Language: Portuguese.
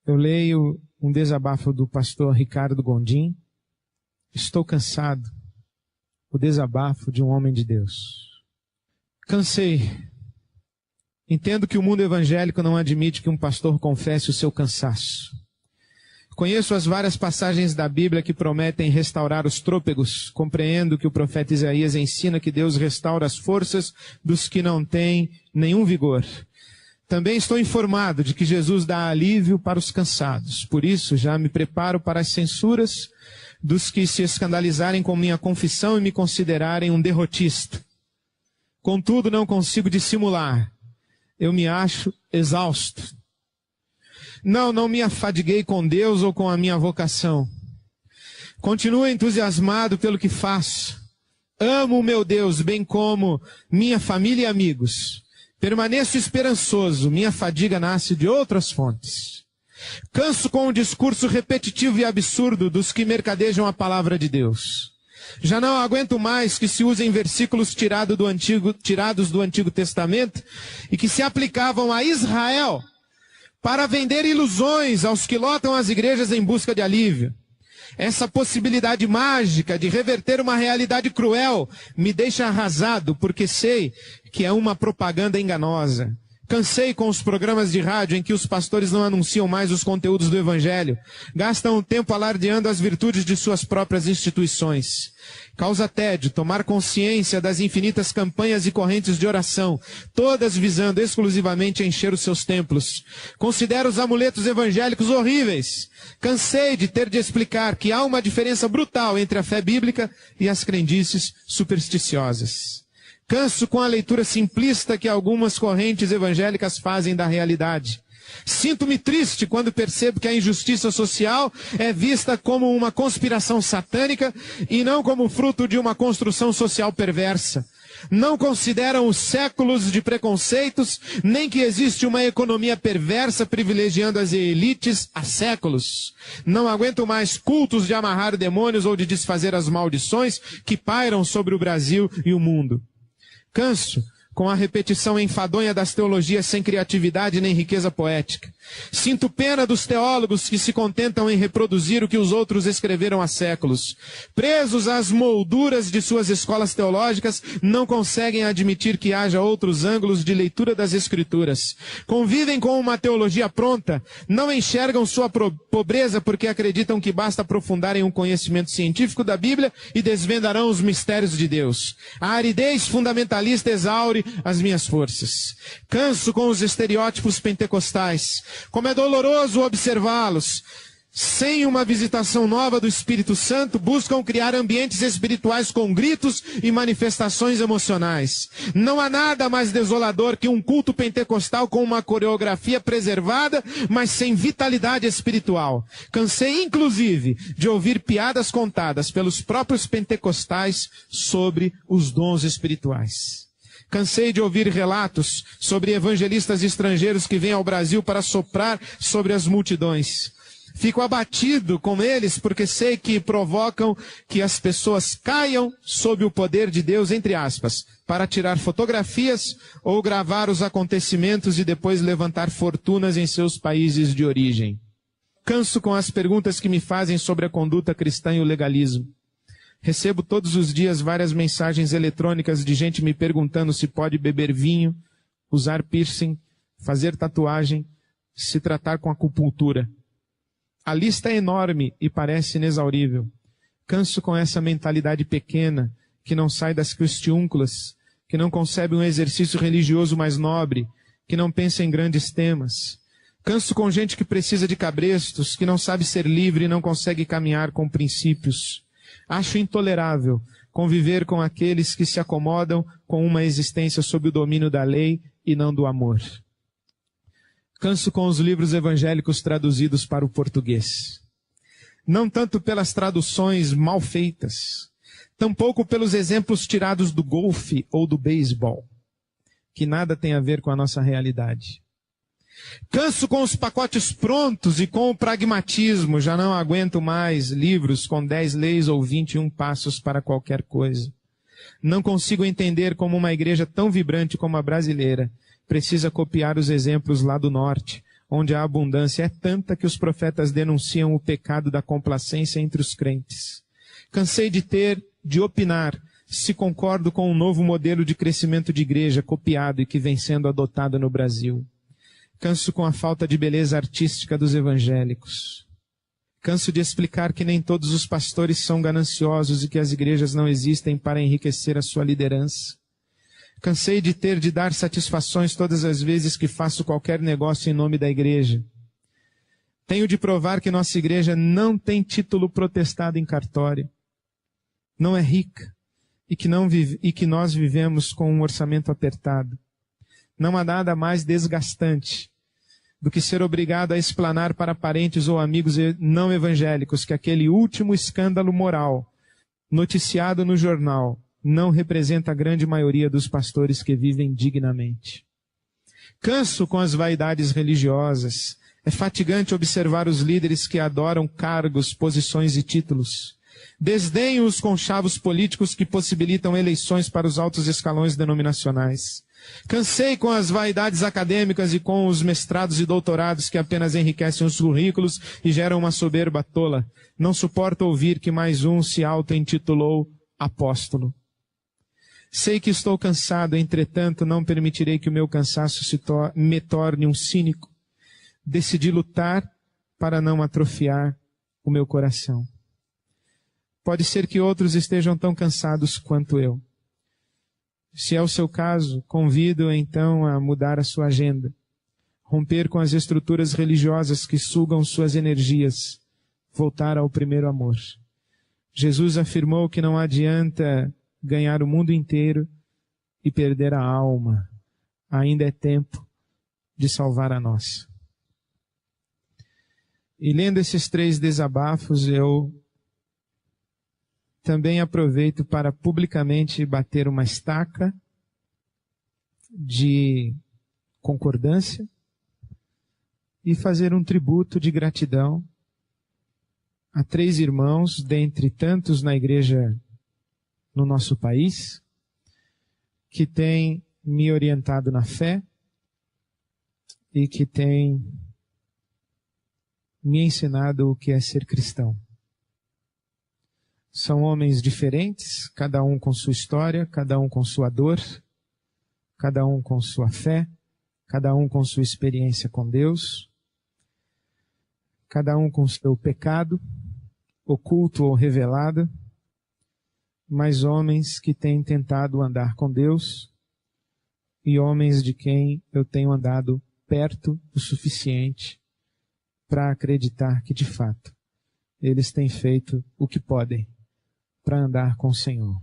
Eu leio um desabafo do pastor Ricardo Gondim. Estou cansado. O desabafo de um homem de Deus. Cansei. Entendo que o mundo evangélico não admite que um pastor confesse o seu cansaço. Conheço as várias passagens da Bíblia que prometem restaurar os trôpegos. Compreendo que o profeta Isaías ensina que Deus restaura as forças dos que não têm nenhum vigor. Também estou informado de que Jesus dá alívio para os cansados. Por isso, já me preparo para as censuras dos que se escandalizarem com minha confissão e me considerarem um derrotista. Contudo, não consigo dissimular. Eu me acho exausto. Não me afadiguei com Deus ou com a minha vocação. Continuo entusiasmado pelo que faço. Amo o meu Deus, bem como minha família e amigos. Permaneço esperançoso, minha fadiga nasce de outras fontes. Canso com o discurso repetitivo e absurdo dos que mercadejam a palavra de Deus. Já não aguento mais que se usem versículos tirados do Antigo Testamento e que se aplicavam a Israel para vender ilusões aos que lotam as igrejas em busca de alívio. Essa possibilidade mágica de reverter uma realidade cruel me deixa arrasado, porque sei que é uma propaganda enganosa. Cansei com os programas de rádio em que os pastores não anunciam mais os conteúdos do Evangelho. Gastam o tempo alardeando as virtudes de suas próprias instituições. Causa tédio tomar consciência das infinitas campanhas e correntes de oração, todas visando exclusivamente encher os seus templos. Considero os amuletos evangélicos horríveis. Cansei de ter de explicar que há uma diferença brutal entre a fé bíblica e as crendices supersticiosas. Canso com a leitura simplista que algumas correntes evangélicas fazem da realidade. Sinto-me triste quando percebo que a injustiça social é vista como uma conspiração satânica e não como fruto de uma construção social perversa. Não consideram os séculos de preconceitos, nem que existe uma economia perversa privilegiando as elites há séculos. Não aguento mais cultos de amarrar demônios ou de desfazer as maldições que pairam sobre o Brasil e o mundo. Canso com a repetição enfadonha das teologias sem criatividade nem riqueza poética. Sinto pena dos teólogos que se contentam em reproduzir o que os outros escreveram há séculos. Presos às molduras de suas escolas teológicas, não conseguem admitir que haja outros ângulos de leitura das Escrituras. Convivem com uma teologia pronta, não enxergam sua pobreza porque acreditam que basta aprofundarem um conhecimento científico da Bíblia e desvendarão os mistérios de Deus. A aridez fundamentalista exaure as minhas forças. Canso com os estereótipos pentecostais. Como é doloroso observá-los. Sem uma visitação nova do Espírito Santo, buscam criar ambientes espirituais com gritos e manifestações emocionais. Não há nada mais desolador que um culto pentecostal com uma coreografia preservada, mas sem vitalidade espiritual. Cansei, inclusive, de ouvir piadas contadas pelos próprios pentecostais sobre os dons espirituais. Cansei de ouvir relatos sobre evangelistas estrangeiros que vêm ao Brasil para soprar sobre as multidões. Fico abatido com eles porque sei que provocam que as pessoas caiam sob o poder de Deus, entre aspas, para tirar fotografias ou gravar os acontecimentos e depois levantar fortunas em seus países de origem. Canso com as perguntas que me fazem sobre a conduta cristã e o legalismo. Recebo todos os dias várias mensagens eletrônicas de gente me perguntando se pode beber vinho, usar piercing, fazer tatuagem, se tratar com acupuntura. A lista é enorme e parece inexaurível. Canso com essa mentalidade pequena, que não sai das cristiúnculas, que não concebe um exercício religioso mais nobre, que não pensa em grandes temas. Canso com gente que precisa de cabrestos, que não sabe ser livre e não consegue caminhar com princípios. Acho intolerável conviver com aqueles que se acomodam com uma existência sob o domínio da lei e não do amor. Canso com os livros evangélicos traduzidos para o português. Não tanto pelas traduções mal feitas, tampouco pelos exemplos tirados do golfe ou do beisebol, que nada tem a ver com a nossa realidade. Canso com os pacotes prontos e com o pragmatismo. Já não aguento mais livros com 10 leis ou 21 passos para qualquer coisa. Não consigo entender como uma igreja tão vibrante como a brasileira precisa copiar os exemplos lá do norte, onde a abundância é tanta que os profetas denunciam o pecado da complacência entre os crentes. Cansei de opinar se concordo com um novo modelo de crescimento de igreja copiado e que vem sendo adotado no Brasil. Canso com a falta de beleza artística dos evangélicos. Canso de explicar que nem todos os pastores são gananciosos e que as igrejas não existem para enriquecer a sua liderança. Cansei de dar satisfações todas as vezes que faço qualquer negócio em nome da igreja. Tenho de provar que nossa igreja não tem título protestado em cartório, não é rica e que nós vivemos com um orçamento apertado. Não há nada mais desgastante do que ser obrigado a explanar para parentes ou amigos não evangélicos que aquele último escândalo moral noticiado no jornal não representa a grande maioria dos pastores que vivem dignamente. Canso com as vaidades religiosas. É fatigante observar os líderes que adoram cargos, posições e títulos. Desdenho os conchavos políticos que possibilitam eleições para os altos escalões denominacionais. Cansei com as vaidades acadêmicas e com os mestrados e doutorados que apenas enriquecem os currículos e geram uma soberba tola. Não suporto ouvir que mais um se auto-intitulou apóstolo. Sei que estou cansado, entretanto, não permitirei que o meu cansaço me torne um cínico. Decidi lutar para não atrofiar o meu coração. Pode ser que outros estejam tão cansados quanto eu. Se é o seu caso, convido então a mudar a sua agenda, romper com as estruturas religiosas que sugam suas energias, voltar ao primeiro amor. Jesus afirmou que não adianta ganhar o mundo inteiro e perder a alma. Ainda é tempo de salvar a nossa. E lendo esses 3 desabafos, eu também aproveito para publicamente bater uma estaca de concordância e fazer um tributo de gratidão a 3 irmãos, dentre tantos na igreja no nosso país, que têm me orientado na fé e que têm me ensinado o que é ser cristão. São homens diferentes, cada um com sua história, cada um com sua dor, cada um com sua fé, cada um com sua experiência com Deus, cada um com seu pecado, oculto ou revelado, mas homens que têm tentado andar com Deus e homens de quem eu tenho andado perto o suficiente para acreditar que, de fato, eles têm feito o que podem para andar com o Senhor.